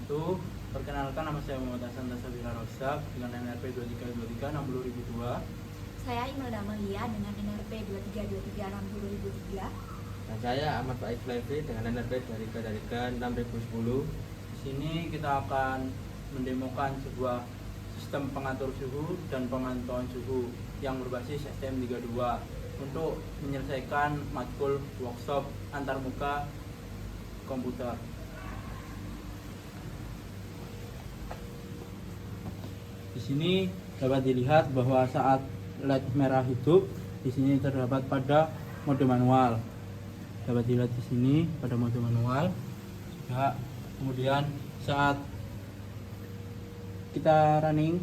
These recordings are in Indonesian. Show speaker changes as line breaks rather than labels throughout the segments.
wabarakatuh. Perkenalkan, nama saya Muhammad Hasan Tasawira Rosak dengan NRP 2323 60002.
Saya Imelda Amalia dengan NRP 2323 60003.
Dan saya Ahmad Baik Levi dengan NRP 2323 6010.
Di sini kita akan mendemokan sebuah sistem pengatur suhu dan pemantauan suhu yang berbasis STM32 untuk menyelesaikan matkul workshop antarmuka komputer. Di sini dapat dilihat bahwa saat LED merah hidup, di sini terdapat pada mode manual. Dapat dilihat di sini pada mode manual. Juga kemudian saat kita running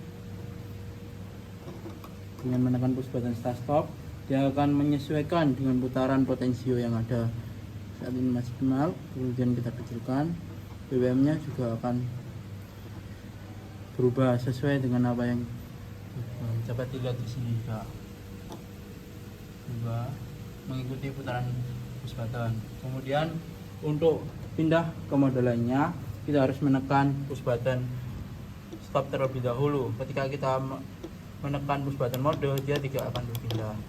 dengan menekan push button start stop, dia akan menyesuaikan dengan putaran potensio yang ada. Saat ini masih nol, kemudian kita kecilkan, BBM-nya juga akan berubah sesuai dengan apa yang dapat dilihat di sini juga. Berubah mengikuti putaran push button. Kemudian untuk pindah ke mode lainnya, kita harus menekan push button stop terlebih dahulu. Ketika kita menekan push button mode, dia tidak akan berpindah.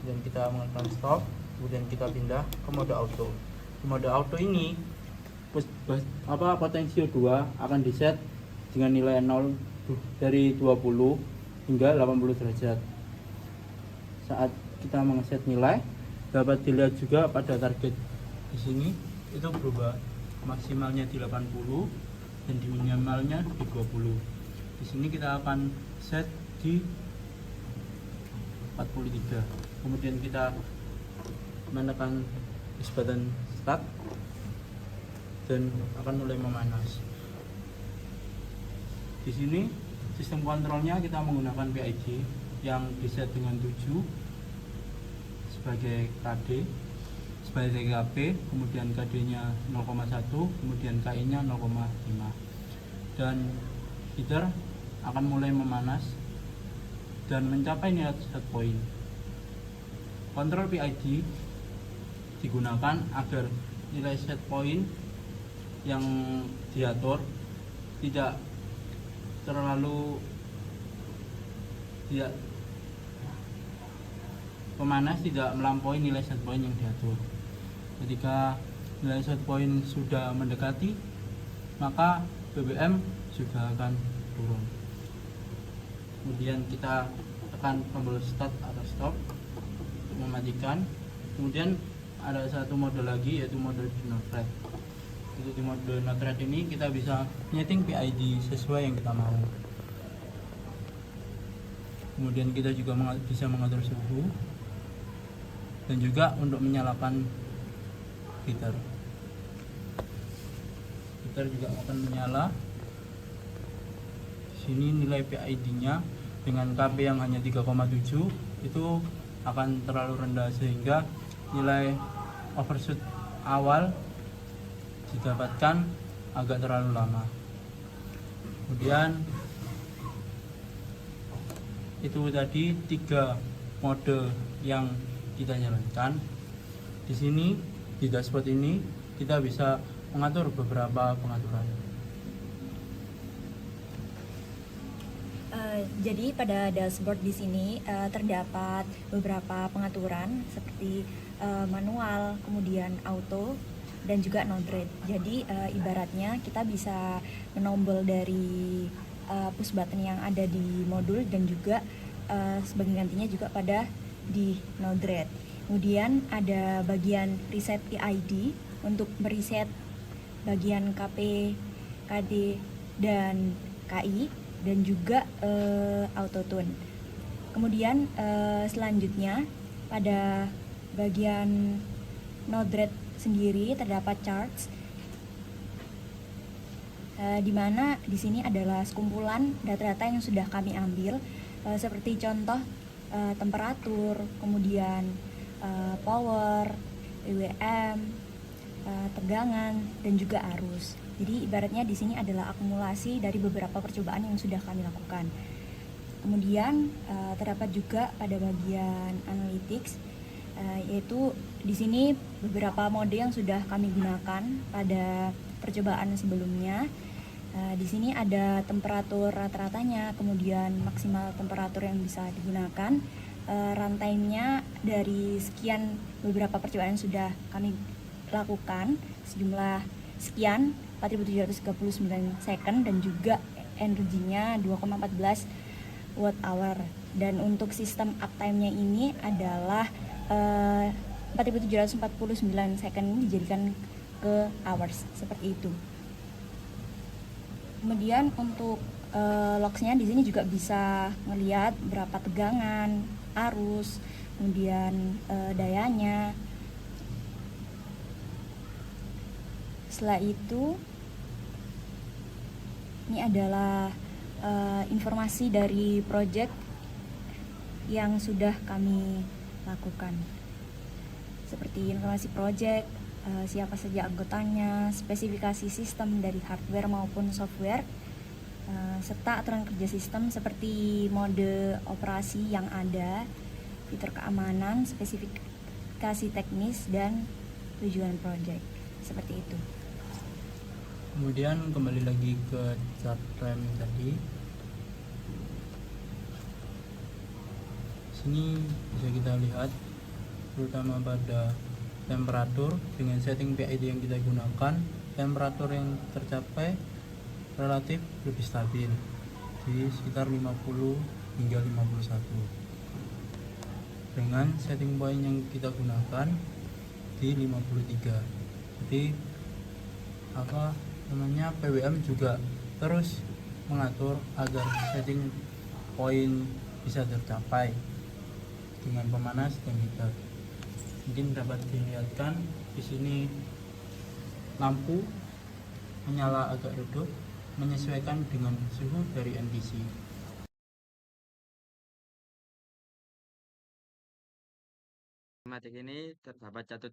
Dan kita menekan stop, kemudian kita pindah ke mode auto. Di mode auto ini potensio 2 akan diset dengan nilai 0 dari 20 hingga 80 derajat. Saat kita mengeset nilai, dapat dilihat juga pada target di sini itu berubah, maksimalnya di 80 dan di minimalnya di 20. Di sini kita akan set di 43. Kemudian kita menekan push button start dan akan mulai memanas. Di sini sistem kontrolnya kita menggunakan PID yang diset dengan 7 sebagai KD, sebagai TKP, kemudian KD-nya 0,1, kemudian KI-nya 0,5. Dan heater akan mulai memanas dan mencapai nilai set point. Kontrol PID digunakan agar nilai set point yang diatur tidak terlalu pemanas, tidak melampaui nilai set point yang diatur. Ketika nilai set point sudah mendekati, maka BBM juga akan turun. Kemudian kita tekan tombol start atau stop untuk mematikan. Kemudian ada satu mode lagi, yaitu mode no thread. Di mode no thread ini kita bisa nyeting PID sesuai yang kita mau. Kemudian kita juga bisa mengatur suhu dan juga untuk menyalakan heater. Heater juga akan menyala. Di sini nilai PID-nya dengan KP yang hanya 3,7 itu akan terlalu rendah sehingga nilai overshoot awal didapatkan agak terlalu lama. Kemudian itu tadi 3 mode yang kita jalankan. Di sini di dashboard ini kita bisa mengatur beberapa pengaturan.
Jadi pada dashboard di sini terdapat beberapa pengaturan seperti manual, kemudian auto, dan juga no thread. Jadi ibaratnya kita bisa menombol dari push button yang ada di modul dan juga sebagai gantinya juga pada di no thread. Kemudian ada bagian reset PID untuk mereset bagian KP, KD, dan KI, dan juga auto tune. Kemudian selanjutnya pada bagian no thread sendiri terdapat charts, di mana di sini adalah sekumpulan data-data yang sudah kami ambil, seperti contoh temperatur, kemudian power, WM, tegangan, dan juga arus. Jadi ibaratnya di sini adalah akumulasi dari beberapa percobaan yang sudah kami lakukan. Kemudian terdapat juga pada bagian analytics, yaitu di sini beberapa mode yang sudah kami gunakan pada percobaan sebelumnya. Di sini ada temperatur rata-ratanya, kemudian maksimal temperatur yang bisa digunakan, runtime-nya dari sekian beberapa percobaan yang sudah kami lakukan sejumlah sekian 4.739 second, dan juga energinya 2,14 watt hour. Dan untuk sistem uptime-nya ini adalah 4.749 second ini dijadikan ke hours, seperti itu. Kemudian untuk logs-nya di sini juga bisa melihat berapa tegangan, arus, kemudian dayanya. Setelah itu, ini adalah informasi dari project yang sudah kami lakukan, seperti informasi project, siapa saja anggotanya, spesifikasi sistem dari hardware maupun software, serta aturan kerja sistem seperti mode operasi yang ada, fitur keamanan, spesifikasi teknis, dan tujuan project. Seperti itu.
Kemudian kembali lagi ke chart rem tadi. Sini bisa kita lihat terutama pada temperatur dengan setting PID yang kita gunakan, temperatur yang tercapai relatif lebih stabil di sekitar 50 hingga 51. Dengan setting point yang kita gunakan di 53. Jadi PWM juga terus mengatur agar setting point bisa tercapai dengan pemanas dan heater. Mungkin dapat dilihatkan di sini lampu menyala agak redup menyesuaikan dengan suhu dari NTC.
Pneumatik ini terdapat catu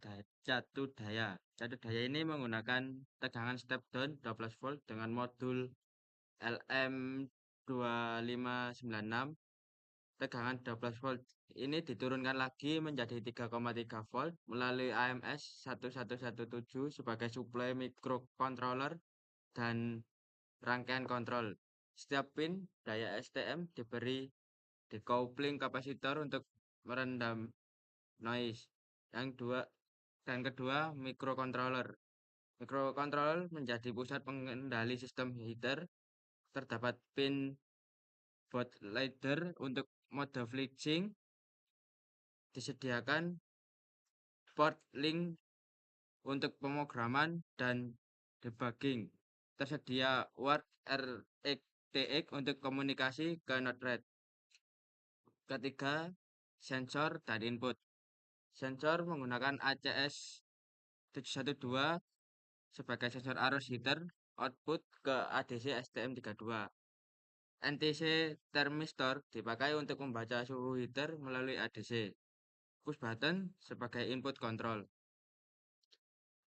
daya. Catu daya ini menggunakan tegangan step down 12 volt dengan modul LM2596. Tegangan 12 volt ini diturunkan lagi menjadi 3,3 volt melalui AMS 1117 sebagai suplai microcontroller dan rangkaian kontrol. Setiap pin daya STM diberi decoupling kapasitor untuk merendam noise. Yang kedua, microcontroller. Microcontroller menjadi pusat pengendali sistem heater. Terdapat pin bootloader untuk mode flitching. Disediakan port link untuk pemrograman dan debugging. Tersedia UART RxTX untuk komunikasi ke Node-RED. Ketiga, sensor dan input. Sensor menggunakan ACS 712 sebagai sensor arus heater output ke ADC STM32. NTC thermistor dipakai untuk membaca suhu heater melalui ADC. Push button sebagai input control.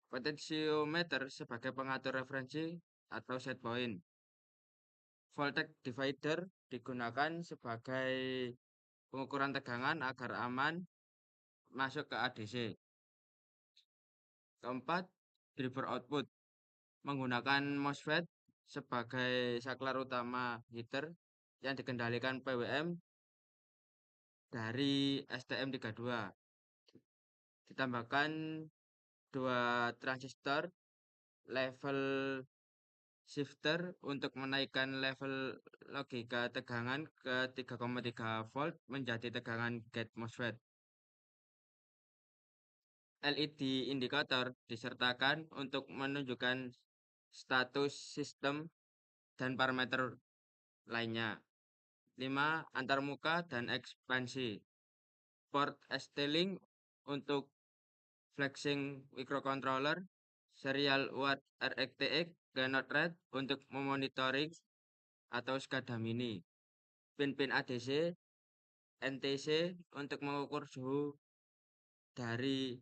Potentiometer sebagai pengatur referensi atau set point. Voltage divider digunakan sebagai pengukuran tegangan agar aman masuk ke ADC. Keempat, driver output menggunakan MOSFET sebagai saklar utama heater yang dikendalikan PWM dari STM32. Ditambahkan 2 transistor level shifter untuk menaikkan level logika tegangan ke 3,3 volt menjadi tegangan gate MOSFET. LED indikator disertakan untuk menunjukkan status sistem dan parameter lainnya. 5. Antarmuka dan ekspansi. Port ST-Link untuk flexing microcontroller, serial UART RxTX ke Node-RED untuk memonitoring atau SCADA mini. Pin-pin ADC, NTC untuk mengukur suhu dari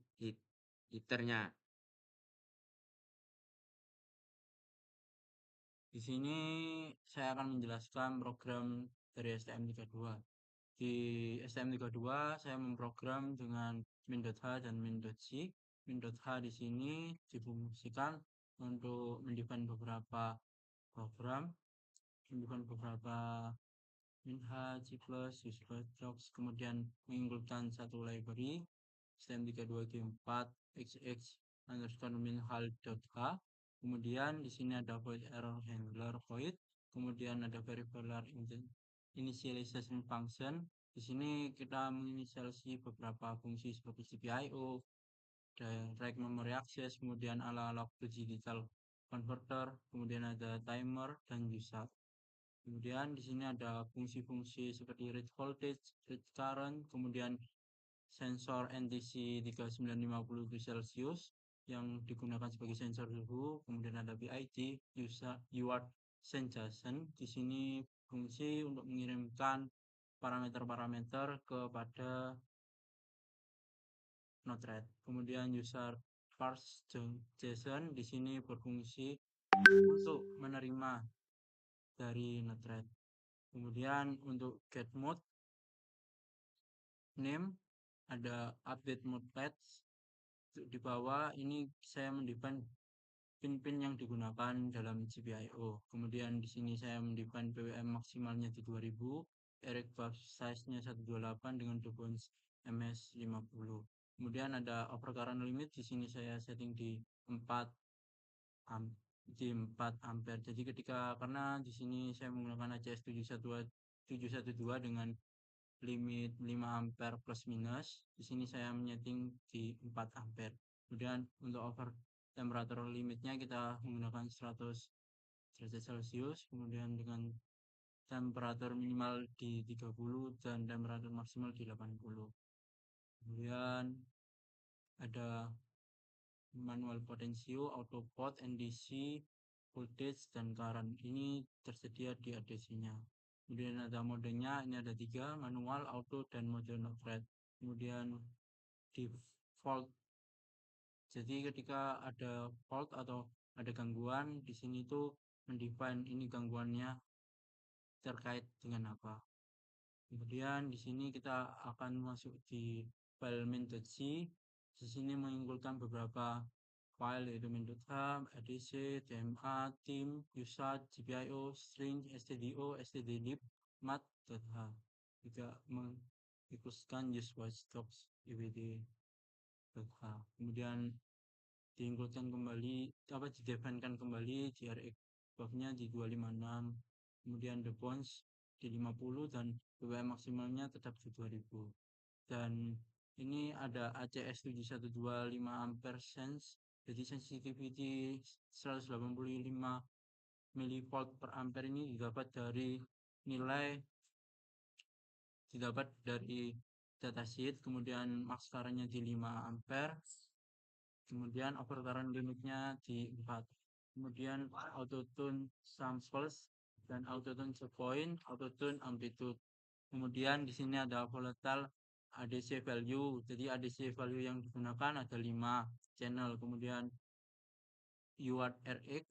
heaternya.
Di sini saya akan menjelaskan program dari STM32. Di STM32 saya memprogram dengan min.h dan min.c. Min.h di sini difungsikan untuk mendefine beberapa program, menunjukkan beberapa minha, C++, useCloudJobs, kemudian menginginkan satu library STM32G4 XX underscore minhal.h. Kemudian di sini ada void error handler void, kemudian ada variable initialization function. Di sini kita menginisialisasi beberapa fungsi seperti GPIO, direct memory access, kemudian analog to digital converter, kemudian ada timer dan user. Kemudian di sini ada fungsi-fungsi seperti read voltage, read current, kemudian sensor NTC 3950 Celsius yang digunakan sebagai sensor suhu, kemudian ada PID, UART sensation. Di sini fungsi untuk mengirimkan parameter-parameter kepada Node-RED. Kemudian user parse JSON di sini berfungsi untuk menerima dari Node-RED. Kemudian untuk get mode name ada update mode patch. Di bawah ini saya mendefine pin-pin yang digunakan dalam GPIO. Kemudian di sini saya mendefine PWM maksimalnya di 2000, erect bus size-nya 128 dengan bounds MS50. Kemudian ada overcurrent limit, di sini saya setting di 4 ampere. Jadi karena di sini saya menggunakan ACS 712 dengan limit 5 ampere plus minus, di sini saya menyeting di 4 ampere. Kemudian untuk over temperature limitnya kita menggunakan 100 derajat Celcius, kemudian dengan temperatur minimal di 30 dan temperatur maksimal di 80. Kemudian ada manual potensio, auto pot, NDC, voltage, dan current. Ini tersedia di ADC-nya. Kemudian ada modenya, ini ada 3, manual, auto, dan mode Node-RED. Kemudian default. Jadi ketika ada fault atau ada gangguan, di sini tuh mendefine ini gangguannya terkait dengan apa. Kemudian di sini kita akan masuk di file main.c. Di sini mengumpulkan beberapa file yaitu main.h, adc, tma, team, usage, gpio, string, stdio, stdlib, mat.h. Juga mengikutkan use watchdogs ibd.h. Kemudian diinputkan kembali didefinkan kembali di RX buffnya di 256, kemudian the bounds di 50 dan PWM maksimalnya tetap di 2000. Dan ini ada ACS 7125 ampere sense, jadi sensitivity 185 mV per ampere ini didapat dari datasheet, kemudian max current-nya di 5 ampere, kemudian overcurrent limitnya di 4, kemudian autotune samples dan autotune point, autotune amplitude. Kemudian di sini ada volatile ADC value, jadi ADC value yang digunakan ada 5 channel, kemudian UART RX,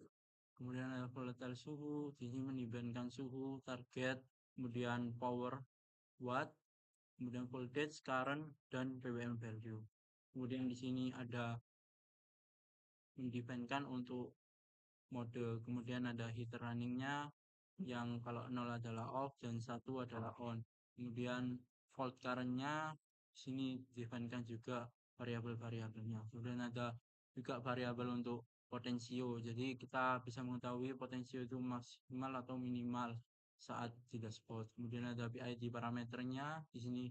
kemudian ada volatile suhu, di sini mendibandingkan suhu, target, kemudian power watt, kemudian voltage, current, dan PWM value. Kemudian di sini ada mendefinkan untuk mode, kemudian ada heater runningnya yang kalau 0 adalah off dan 1 adalah on. Kemudian volt currentnya sini definkan juga variabel-variabelnya. Kemudian ada juga variabel untuk potensio, jadi kita bisa mengetahui potensio itu maksimal atau minimal saat di dashboard. Kemudian ada PID parameternya, di sini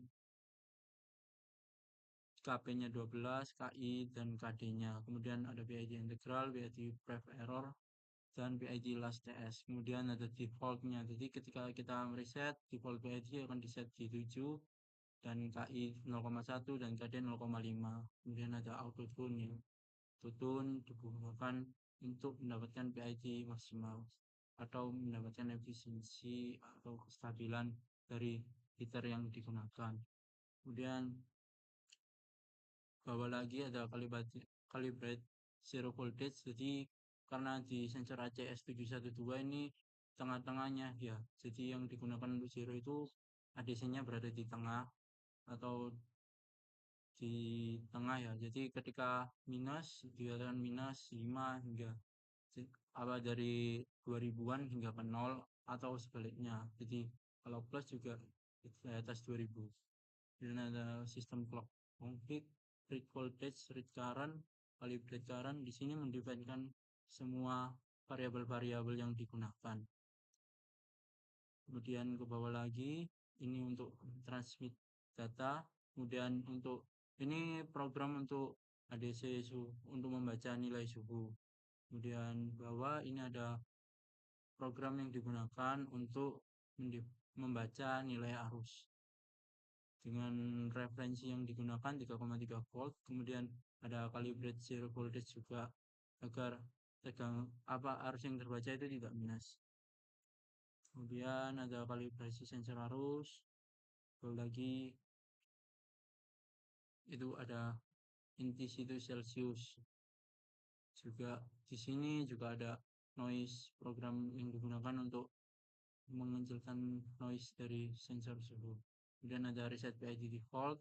KP-nya 12, KI, dan KD-nya. Kemudian ada PID integral, PID pref error, dan PID last TS. Kemudian ada default-nya. Jadi ketika kita mereset, default PID akan diset di 7, dan KI 0,1 dan KD 0,5. Kemudian ada auto tune. Auto tune digunakan untuk mendapatkan PID maksimal atau mendapatkan efisiensi atau kestabilan dari heater yang digunakan. Kemudian bawah lagi ada calibrate zero voltage, jadi karena di sensor ACS 712 ini tengah-tengahnya ya, jadi yang digunakan untuk zero itu ADC-nya berada di tengah atau di tengah ya, jadi ketika minus dikatakan minus 5 hingga dari 2000-an hingga ke 0 atau sebaliknya. Jadi kalau plus juga di atas 2000. Dan ada sistem clock config, read voltage, read current, calibrate current. Di sini mendefinisikan semua variabel-variabel yang digunakan. Kemudian ke bawah lagi, ini untuk transmit data. Kemudian untuk ini program untuk ADC untuk membaca nilai suhu. Kemudian bawah ini ada program yang digunakan untuk membaca nilai arus dengan referensi yang digunakan 3,3 volt. Kemudian ada calibrate zero voltage juga agar arus yang terbaca itu tidak minus. Kemudian ada kalibrasi sensor arus. Lagi itu ada intensity Celsius. Juga di sini juga ada noise, program yang digunakan untuk mengecilkan noise dari sensor suhu. Kemudian ada reset PID default,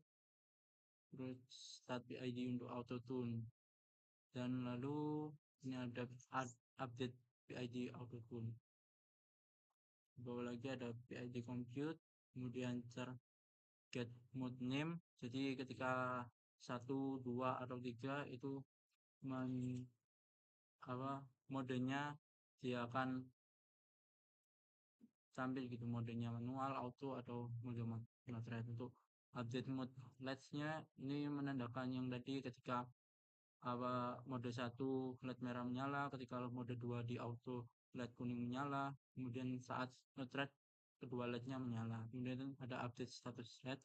terus start PID untuk auto tune, dan lalu ini ada update PID auto tune. Bawah lagi ada PID compute, kemudian get mode name. Jadi ketika 1, 2 atau 3 itu modenya dia akan tampil gitu, modenya manual, auto, atau mode notred. Untuk update mode LED-nya ini menandakan yang tadi ketika mode 1 LED merah menyala, ketika mode 2 di auto LED kuning menyala, kemudian saat notred kedua LED-nya menyala. Kemudian ada update status LED.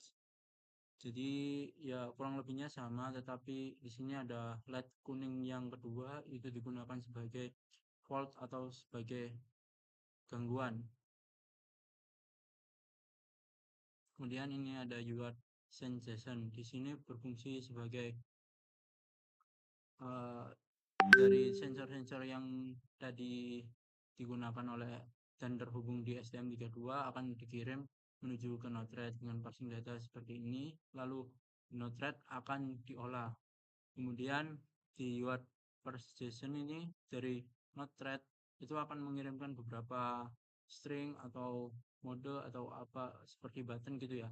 Jadi ya kurang lebihnya sama, tetapi di sini ada LED kuning yang kedua itu digunakan sebagai fault atau sebagai gangguan. Kemudian ini ada UART sensation. Di sini berfungsi sebagai dari sensor-sensor yang tadi digunakan oleh dan terhubung di STM32 akan dikirim menuju ke node-RED dengan parsing data seperti ini. Lalu node-RED akan diolah. Kemudian di UART persission ini dari node-RED itu akan mengirimkan beberapa string atau mode atau apa seperti button gitu ya.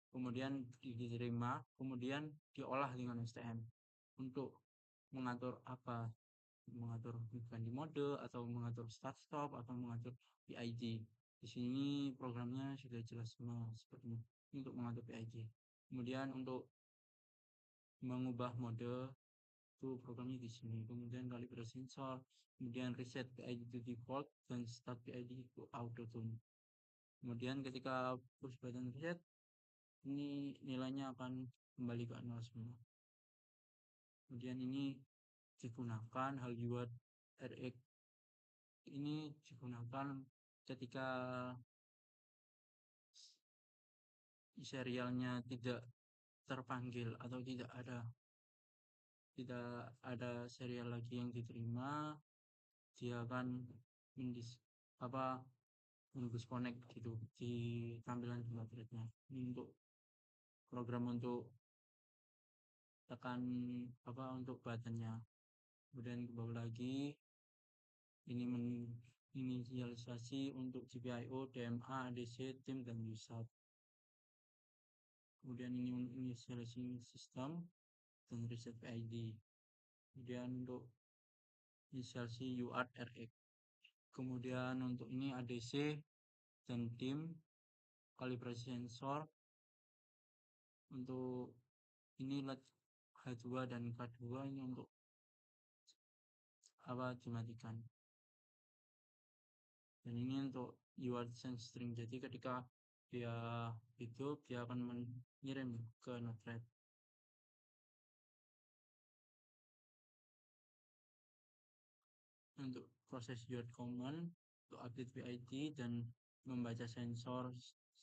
Kemudian diterima, kemudian diolah dengan STM untuk mengatur ganti mode atau mengatur start stop atau mengatur PID. Di sini programnya sudah jelas semua seperti ini untuk mengatur PID. Kemudian untuk mengubah mode itu programnya di sini. Kemudian kalibrasi sensor, kemudian reset PID to default, dan start PID to auto tune. Kemudian ketika push button reset, ini nilainya akan kembali ke 0 semua. Kemudian ini digunakan hal UART RX ini digunakan ketika serialnya tidak terpanggil atau tidak ada serial lagi yang diterima, dia akan mendisconnect gitu di tampilan baterainya. Ini untuk program untuk tekan untuk buttonnya. Kemudian ke bawah lagi ini menginisialisasi untuk GPIO, DMA, ADC, TIM, dan USAT. Kemudian ini inisialisasi sistem dan reset PID. Kemudian untuk inisialisasi UART RX. Kemudian untuk ini ADC dan TIM, kalibrasi sensor. Untuk ini LED H2 dan K2 ini untuk dimatikan. Dan ini untuk UART sense string. Jadi ketika dia hidup, dia akan mengirim ke node-RED. Untuk proses UART command untuk update PID dan membaca sensor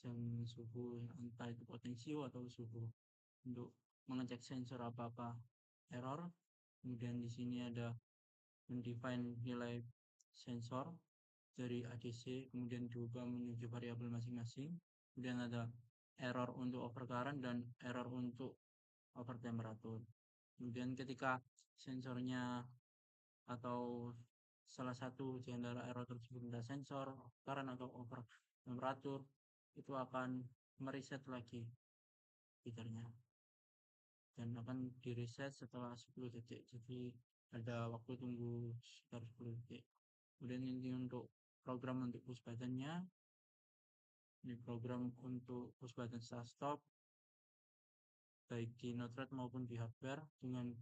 suhu, entah itu potensio atau suhu, untuk mengecek sensor apa error. Kemudian di sini ada mendefine nilai sensor dari ADC, kemudian diubah menuju variabel masing-masing. Kemudian ada error untuk overcurrent dan error untuk over temperature. Kemudian ketika sensornya atau salah satu di antara error tersebut adalah sensor, current atau over temperatur, itu akan mereset lagi heaternya dan akan di reset setelah 10 detik, jadi ada waktu tunggu sekitar 10 detik. Kemudian ini untuk program untuk push buttonnya, ini program untuk push button start stop baik di node-RED maupun di hardware, dengan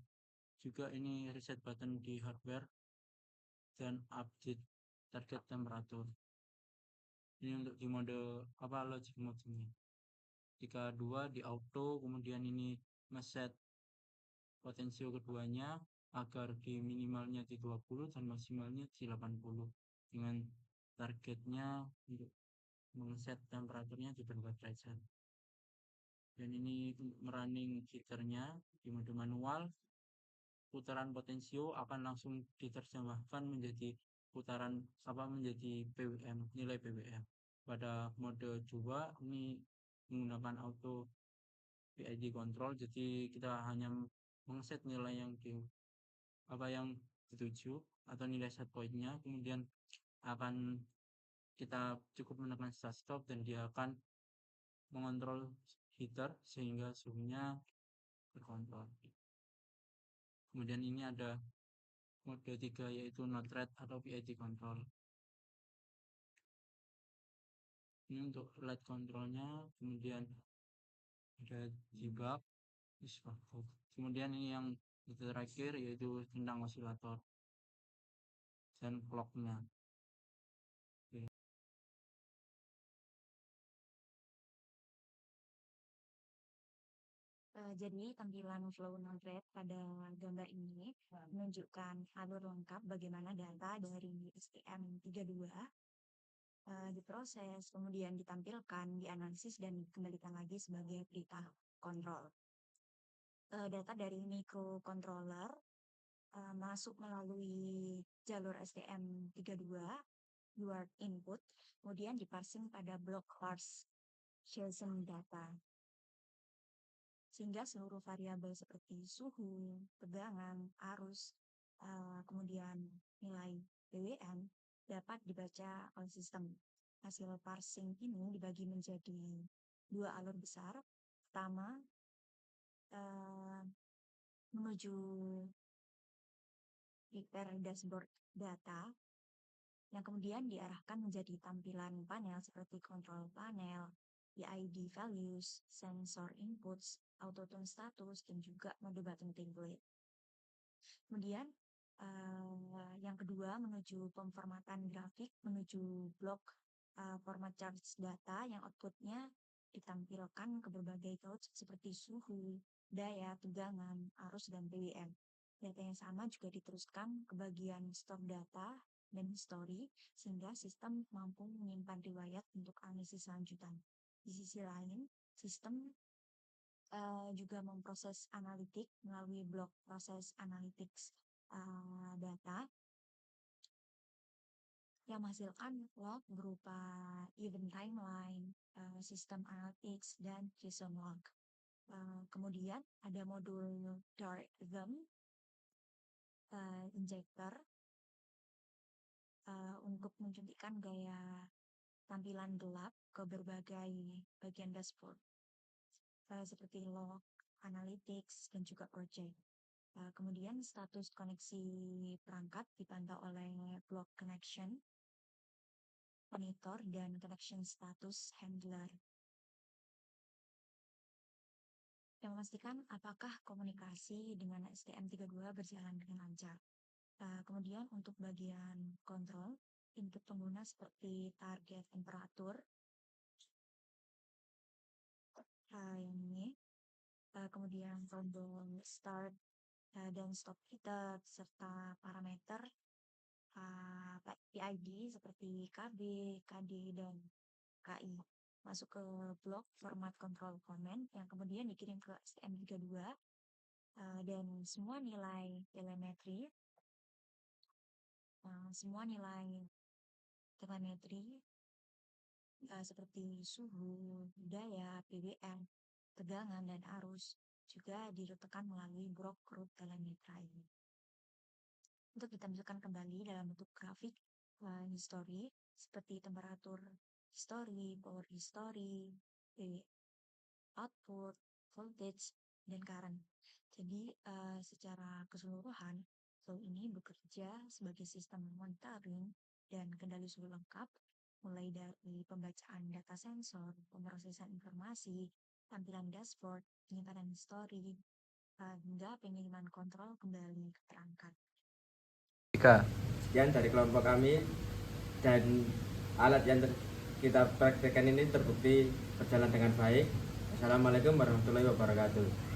juga ini reset button di hardware dan update target temperatur. Ini untuk di mode logic mode ini. Jika 2 di auto, kemudian ini ngeset potensio keduanya agar di minimalnya di 20 dan maksimalnya di 80, dengan targetnya untuk mengeset temperaturnya di berapa derajat. Dan ini merunning heaternya di mode manual, putaran potensio akan langsung diterjemahkan menjadi menjadi PWM, nilai PWM. Pada mode 2 ini menggunakan auto PID control, jadi kita hanya mengeset nilai yang dituju atau nilai set point-nya, kemudian akan kita cukup menekan start stop dan dia akan mengontrol heater sehingga suhunya terkontrol. Kemudian ini ada mode 3 yaitu node-RED atau PID control. Ini untuk LED controlnya, kemudian ada debug, kemudian ini yang terakhir yaitu tentang osilator dan clocknya.
Jadi tampilan flow node-RED pada gambar ini menunjukkan alur lengkap bagaimana data dari STM32 diproses, kemudian ditampilkan, dianalisis, dan dikembalikan lagi sebagai berita kontrol. Data dari microcontroller masuk melalui jalur STM32 word input, kemudian diparsing pada blok parse JSON data, sehingga seluruh variabel seperti suhu, tegangan, arus, kemudian nilai PWM dapat dibaca oleh sistem. Hasil parsing ini dibagi menjadi 2 alur besar. Pertama, menuju repair dashboard data, yang kemudian diarahkan menjadi tampilan panel seperti control panel, PID values, sensor inputs, auto tune status, dan juga mode button template. Kemudian yang kedua menuju pemformatan grafik, menuju blok format charts data yang outputnya ditampilkan ke berbagai cloud seperti suhu, daya, tegangan, arus, dan PWM. Data yang sama juga diteruskan ke bagian store data dan history, sehingga sistem mampu menyimpan riwayat untuk analisis lanjutan. Di sisi lain, sistem juga memproses analitik melalui blok proses analytics data yang menghasilkan log berupa event timeline, sistem analytics, dan JSON log. Kemudian ada modul dark theme injector untuk menunjukkan gaya tampilan gelap ke berbagai bagian dashboard seperti log, analytics, dan juga project. Kemudian status koneksi perangkat dipantau oleh block connection, monitor, dan connection status handler yang memastikan apakah komunikasi dengan STM32 berjalan dengan lancar. Kemudian untuk bagian kontrol, input pengguna seperti target temperatur, yang ini, kemudian tombol start dan stop heater, serta parameter PID seperti KB, KD, dan KI masuk ke blok format control comment yang kemudian dikirim ke STM32, dan semua nilai telemetri seperti suhu, daya, PWM, tegangan, dan arus juga diletakkan melalui blok root telemetry. untuk ditampilkan kembali dalam bentuk grafik history seperti temperatur history, power history, output, voltage, dan current. Jadi secara keseluruhan flow ini bekerja sebagai sistem monitoring dan kendali suhu lengkap, mulai dari pembacaan data sensor, pemrosesan informasi, tampilan dashboard, penyimpanan history, hingga pengiriman kontrol kembali ke perangkat.
Sekian dari kelompok kami, dan alat yang kita praktekkan ini terbukti berjalan dengan baik. Assalamualaikum warahmatullahi wabarakatuh.